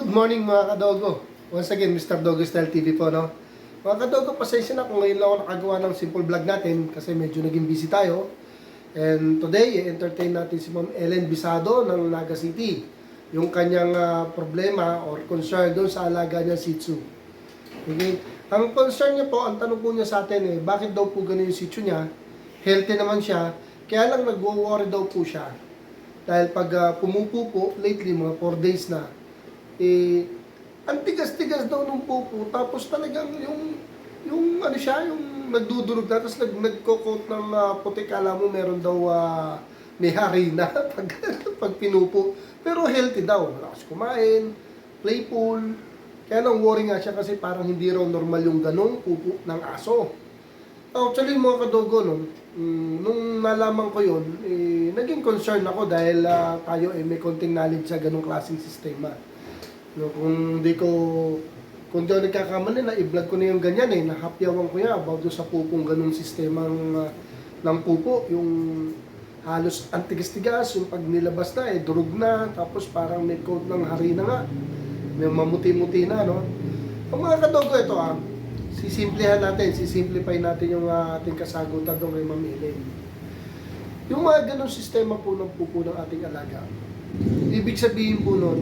Good morning mga kadogo. Once again, Mr. Dogo Style TV po, no? Mga kadogo, pasensya na kung ngayon lang ako nakagawa ng simple vlog natin kasi medyo naging busy tayo. And today, i-entertain natin si Ma'am Ellen Bisado ng Naga City. Yung kanyang problema or concern doon sa alaga niya Shih Tzu. Okay? Ang concern niya po, ang tanong po niya sa atin bakit daw po ganun yung Shih Tzu niya? Healthy naman siya, kaya lang nagwo-worry daw po siya. Dahil pag pumupo po, lately, mga 4 days na, ang tigas-tigas daw nung pupo, tapos talagang yung ano siya, yung nagdudurog na, tapos nagko-coat ng puti, kala mo meron daw may harina pag pinupo. Pero healthy daw, malakas kumain, playful, kaya lang worry nga siya kasi parang hindi raw normal yung ganong pupo ng aso. Actually mga kadogo, no, nung nalaman ko yun, naging concern ako dahil tayo may konting knowledge sa ganong klaseng sistema. No, kung di ako nagkakamali na i-vlog ko na yung ganyan nahapyawan ko yan about sa pupong ganung sistemang ng pupo, yung halos antigas-tigas, yung pag nilabas na durog na, tapos parang may coat ng harina nga, may mamuti-muti na, no? Ang mga kadogo ito sisimplify natin yung ating kasagutan doon kay Ma'am Ellen. Yung mga ganung sistema po ng pupo ng ating alaga, ibig sabihin po nun,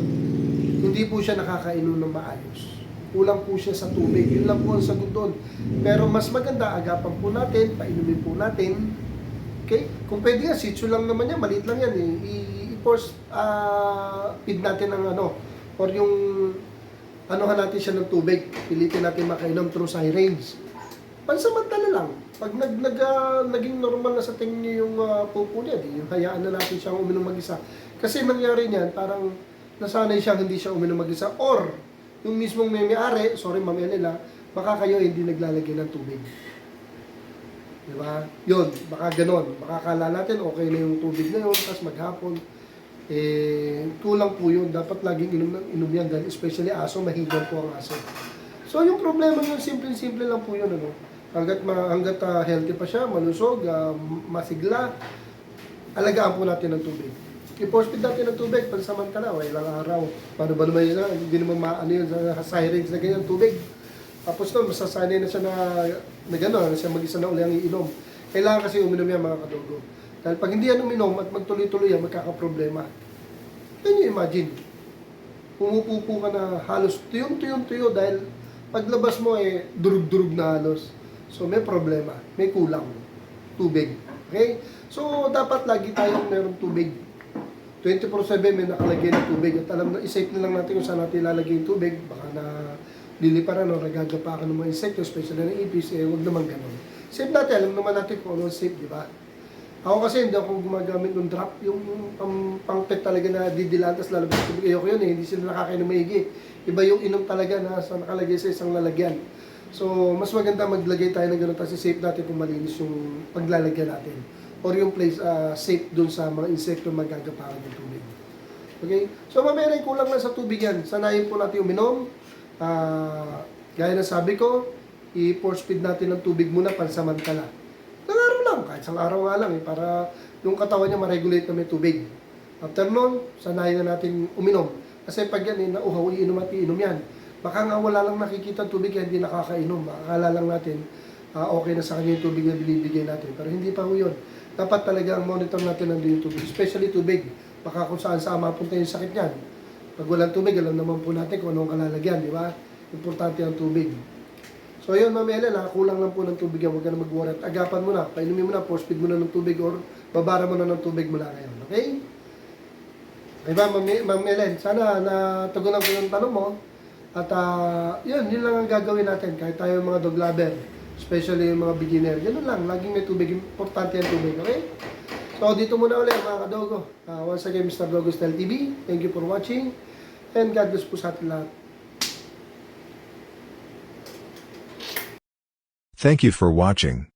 hindi po siya nakakainom ng maayos. Kulang po siya sa tubig. Yun lang po ang sagot doon. Pero mas maganda, agapan po natin, painumin po natin. Okay? Kung pwede nga, Shih Tzu lang naman yan, maliit lang yan I-force feed natin ng or yung natin siya ng tubig. Pilitin natin makainom through syringe. Pansamantala lang. Pag naging normal na sa tingin niyo yung pupo niya, hayaan na natin siyang uminom mag-isa. Kasi nangyari niyan, parang nasanay siya hindi siya uminom mag-isa, or yung mismong may-ari, sorry Ma'am Ellen baka kayo hindi naglalagay ng tubig. Diba? Yun, baka ganon. Baka kala natin okay na yung tubig na yun, tapos maghapon. Kulang po yun. Dapat laging inom yan, dahil especially aso, mahigan po ang aso. So yung problema yun, simple-simple lang po yun. Hanggat healthy pa siya, malusog, masigla, alagaan po natin ng tubig. I-force feed natin ng tubig, pansamantala, ilang araw. Paano ba naman yun? Hindi naman maano yun sa syringe na ganyan tubig. Tapos doon, masasanay na siya na gano'n, na siya mag-isa na uli ang iinom. Kailangan kasi uminom yan mga kadogo. Dahil pag hindi yan uminom at magtuloy-tuloy yan, magkakaproblema. Can you imagine? Pumupupo ka na halos tuyong-tuyo dahil paglabas mo durug-durug na halos. So may problema, may kulang. Tubig. Okay? So dapat lagi tayong meron tubig. 24/7 may nakalagay na tubig at alam na i-safe na lang natin kung saan natin ilalagay yung tubig, baka na liliparan o nagagapakan ng mga insekto, especially ng ipis, huwag naman ganun. Safe natin, alam naman natin kung ano safe, di ba? Ako kasi hindi ako gumagamit ng drop, yung pang-pet talaga na didilaan, tapos lalabas yung tubig. Ayoko yun hindi sila nakakainom maigi. Iba yung inom talaga na nakalagay sa isang lalagyan. So, mas maganda maglagay tayo ng ganun, tapos safe natin kung malinis yung paglalagyan natin. Or yung place safe dun sa mga insekto magagapakan ng tubig. Okay? So, mamaya kulang lang sa tubig yan. Sanayin po natin uminom. Gaya na sabi ko, i-force feed natin ng tubig muna pansamantala. Ng araw lang, kahit isang araw nga lang para yung katawan niya ma-regulate na may tubig. After nun, sanayin na natin uminom. Kasi pag yan, nauhaw, iinom at iinom yan. Baka nga wala lang nakikita tubig kaya hindi nakakainom. Akala lang natin, okay na sa kanya yung tubig na binibigay natin. Pero hindi pa ho yun. Dapat talaga ang monitor natin nandun yung tubig. Especially tubig. Baka kung saan mapunta yung sakit niyan. Pag walang tubig, alam naman po natin kung anong kalalagyan, di ba? Importante ang tubig. So yun, Ma'am Ellen, kulang lang po ng tubig yan. Huwag ka na mag-worry. Agapan mo na, painumin mo na, force feed mo na ng tubig or babara mo na ng tubig mula ngayon. Okay? Diba, Ma'am Ellen, sana natugunan ko yung tanong mo. At yun lang ang gagawin natin. Kahit tayo mga dog lover, especially yung mga beginner, ganun lang, laging may tubig. Importante ang tubig, okay? So dito muna ulit mga kadogo. Once again, Mr. Dogo Style TV. Thank you for watching. And God bless po sa atin lahat. Thank you for watching.